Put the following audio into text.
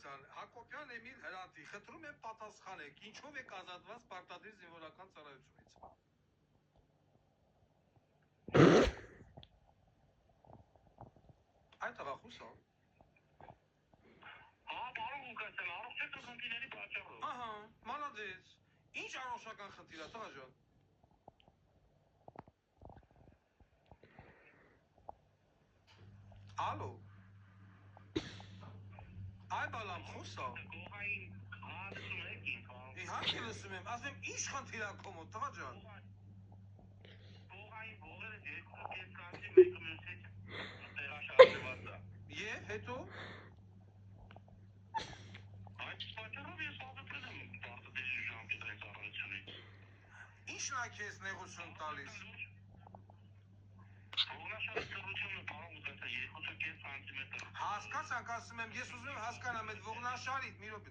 Պողոսյան, Հակոբյան Էմիլ Հրատի, խնդրում եմ պատասխանեք, ինչով եք ազատված պարտադիր զինվորական ծառայությունից։ Այդ աղախուս ա։ Պարոն Ղուկասյան, առողջական խնդիրների պատճառով։ Ահա, մանադեց։ Ինչ առողջական խնդիր ա, տղա ջան։ Ալո։ Այ բալամ, խոսա։ Գողային լսում եք ինձ, պարոն։ Իհարկե լսում եմ, ասեմ ինչ խնդիր ա քո մոտ, տղա ջան։ Գողային ողերը երկու կես կանցի մեկը մյուս հետ տեղաշարժված է։ Եվ հետո։ Այդ պատճառով ես ազատվել եմ պարտադիր ժամկետային ծառայությունից։ Ինչն ա քեզ նեղություն տալիս։ Ողնաշարի ծառայությունը, պարոն Ղուկասյան, 2.5 սանտիմետր։ Հասկացանք, ասում եմ, ես ուզում եմ հասկանամ այդ ողնաշարից, մի րոպե։